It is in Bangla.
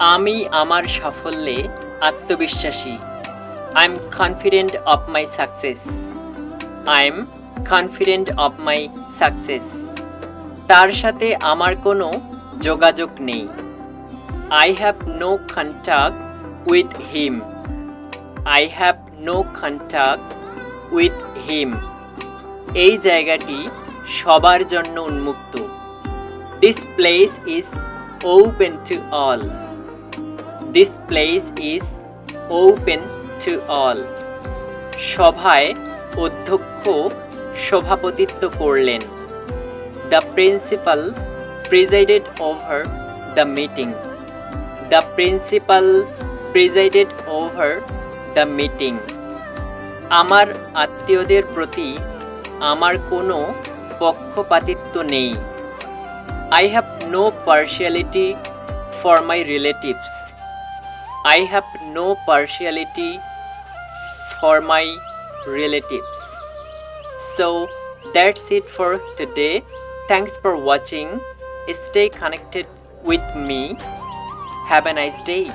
আমি আমার সাফল্যে আত্মবিশ্বাসী। I am confident of my success. I am confident of my success. তার সাথে আমার কোনো যোগাযোগ নেই। I have no contact with him. I have no contact with him. এই জায়গাটি সবার জন্য উন্মুক্ত। This place is open to all. This place is open to all. সভায় অধ্যক্ষ সভাপতিত্ব করলেন। The principal presided over the meeting. The principal presided over the meeting. আমার আত্মীয়দের প্রতি আমার কোনো পক্ষপাতিত্ব নেই। I have no partiality for my relatives. I have no partiality for my relatives. So that's it for today. Thanks for watching. Stay connected with me. Have a nice day.